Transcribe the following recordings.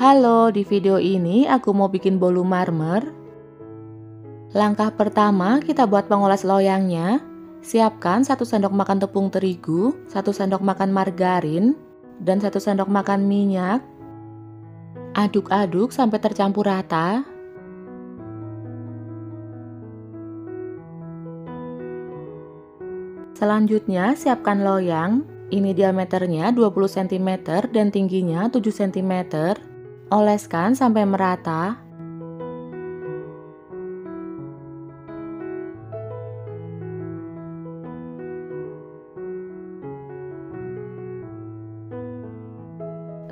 Halo, di video ini aku mau bikin bolu marmer. Langkah pertama, kita buat pengoles loyangnya. Siapkan 1 sendok makan tepung terigu, 1 sendok makan margarin, dan 1 sendok makan minyak. Aduk-aduk sampai tercampur rata. Selanjutnya, siapkan loyang. Ini diameternya 20 cm dan tingginya 7 cm. Oleskan sampai merata.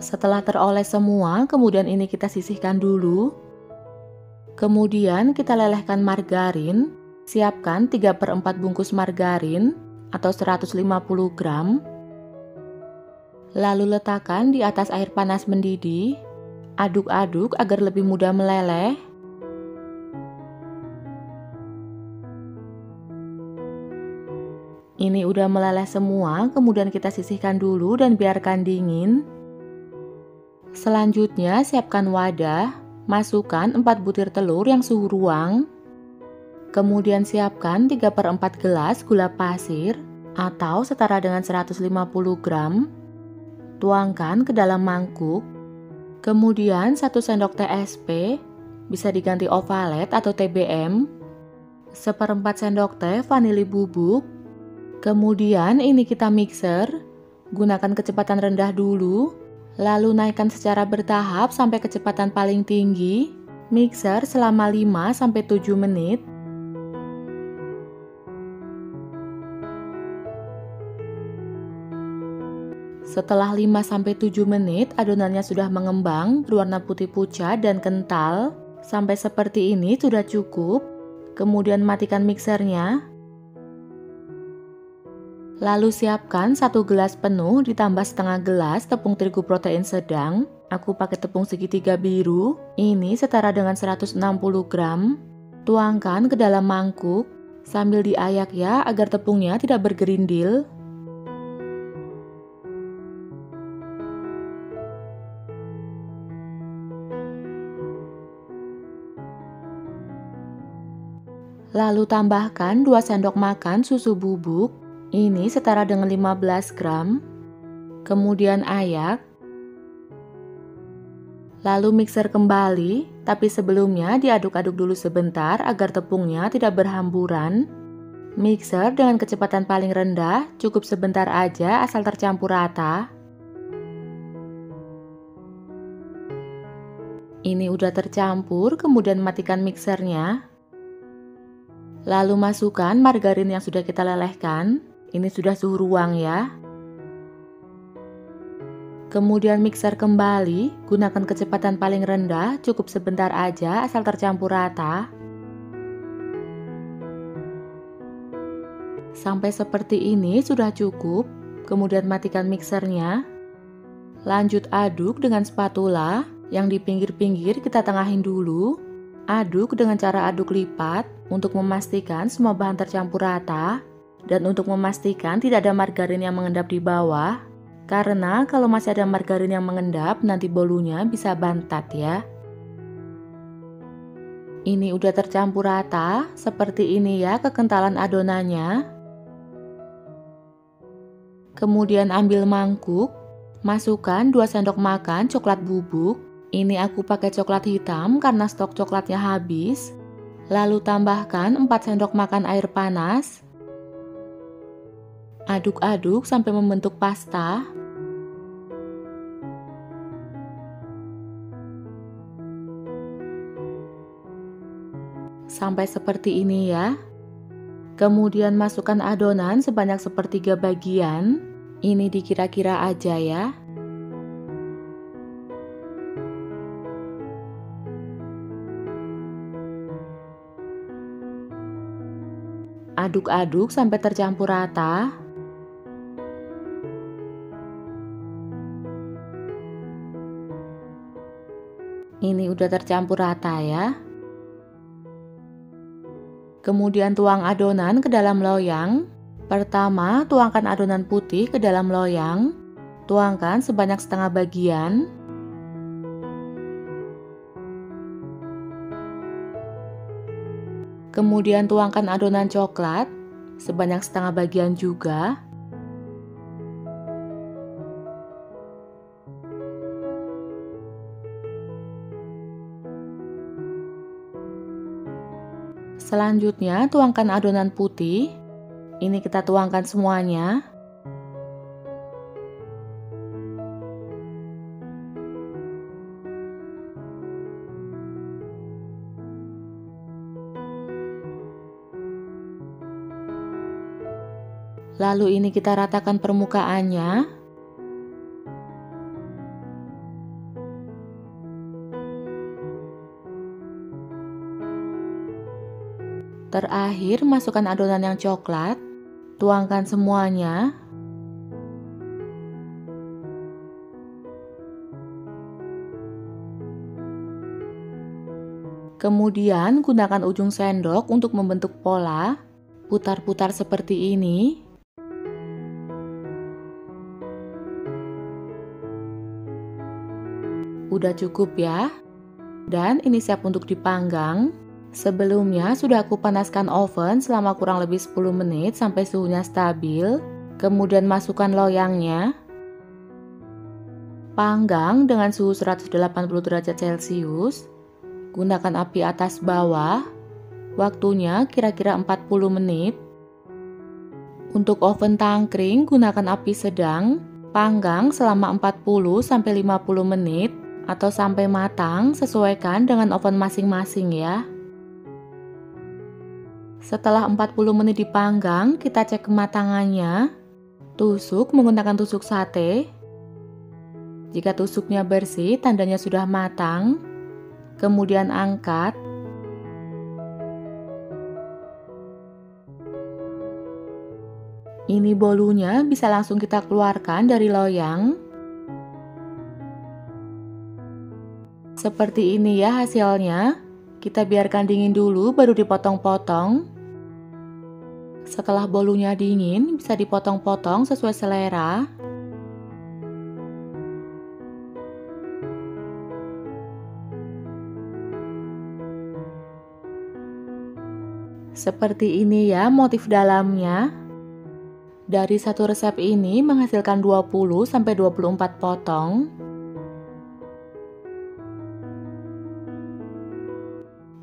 Setelah teroles semua, kemudian ini kita sisihkan dulu. Kemudian kita lelehkan margarin. Siapkan 3/4 bungkus margarin atau 150 gram. Lalu letakkan di atas air panas mendidih. Aduk-aduk agar lebih mudah meleleh. Ini udah meleleh semua, kemudian kita sisihkan dulu dan biarkan dingin. Selanjutnya siapkan wadah, masukkan 4 butir telur yang suhu ruang. Kemudian siapkan 3/4 gelas gula pasir atau setara dengan 150 gram. Tuangkan ke dalam mangkuk. Kemudian 1 sendok teh SP, bisa diganti ovalet atau TBM. 1/4 sendok teh vanili bubuk. Kemudian ini kita mixer. Gunakan kecepatan rendah dulu. Lalu naikkan secara bertahap sampai kecepatan paling tinggi. Mixer selama 5-7 menit. Setelah 5-7 menit, adonannya sudah mengembang, berwarna putih pucat dan kental. Sampai seperti ini sudah cukup. Kemudian matikan mixernya. Lalu siapkan 1 gelas penuh ditambah setengah gelas tepung terigu protein sedang. Aku pakai tepung segitiga biru. Ini setara dengan 160 gram. Tuangkan ke dalam mangkuk. Sambil diayak ya, agar tepungnya tidak bergerindil. Lalu tambahkan 2 sendok makan susu bubuk. Ini setara dengan 15 gram. Kemudian ayak. Lalu mixer kembali, tapi sebelumnya diaduk-aduk dulu sebentar agar tepungnya tidak berhamburan. Mixer dengan kecepatan paling rendah, cukup sebentar aja asal tercampur rata. Ini udah tercampur, kemudian matikan mixernya. Lalu masukkan margarin yang sudah kita lelehkan. Ini sudah suhu ruang ya. Kemudian mixer kembali, gunakan kecepatan paling rendah, cukup sebentar aja asal tercampur rata. Sampai seperti ini sudah cukup. Kemudian matikan mixernya. Lanjut aduk dengan spatula, yang di pinggir-pinggir kita tengahin dulu. Aduk dengan cara aduk lipat untuk memastikan semua bahan tercampur rata dan untuk memastikan tidak ada margarin yang mengendap di bawah. Karena kalau masih ada margarin yang mengendap, nanti bolunya bisa bantat ya. Ini udah tercampur rata, seperti ini ya kekentalan adonannya. Kemudian ambil mangkuk, masukkan 2 sendok makan coklat bubuk. Ini aku pakai coklat hitam karena stok coklatnya habis. Lalu tambahkan 4 sendok makan air panas. Aduk-aduk sampai membentuk pasta. Sampai seperti ini ya. Kemudian masukkan adonan sebanyak 1/3 bagian. Ini dikira-kira aja ya. Aduk-aduk sampai tercampur rata. Ini udah tercampur rata ya. Kemudian tuang adonan ke dalam loyang. Pertama, tuangkan adonan putih ke dalam loyang. Tuangkan sebanyak setengah bagian. Kemudian tuangkan adonan coklat sebanyak setengah bagian juga. Selanjutnya tuangkan adonan putih. Ini kita tuangkan semuanya. Lalu ini kita ratakan permukaannya. Terakhir, masukkan adonan yang coklat. Tuangkan semuanya. Kemudian gunakan ujung sendok untuk membentuk pola. Putar-putar seperti ini. Udah cukup ya. Dan ini siap untuk dipanggang. Sebelumnya sudah aku panaskan oven selama kurang lebih 10 menit sampai suhunya stabil. Kemudian masukkan loyangnya. Panggang dengan suhu 180 derajat Celcius. Gunakan api atas bawah. Waktunya kira-kira 40 menit. Untuk oven tangkring gunakan api sedang. Panggang selama 40-50 menit. Atau sampai matang, sesuaikan dengan oven masing-masing ya. Setelah 40 menit dipanggang, kita cek kematangannya. Tusuk menggunakan tusuk sate. Jika tusuknya bersih, tandanya sudah matang. Kemudian angkat. Ini bolunya bisa langsung kita keluarkan dari loyang. Seperti ini ya hasilnya. Kita biarkan dingin dulu baru dipotong-potong. Setelah bolunya dingin, bisa dipotong-potong sesuai selera. Seperti ini ya motif dalamnya. Dari satu resep ini menghasilkan 20-24 potong.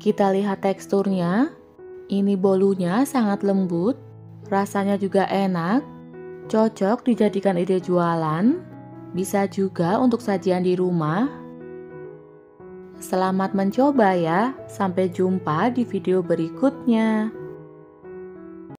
Kita lihat teksturnya. Ini bolunya sangat lembut, rasanya juga enak, cocok dijadikan ide jualan, bisa juga untuk sajian di rumah. Selamat mencoba ya, sampai jumpa di video berikutnya.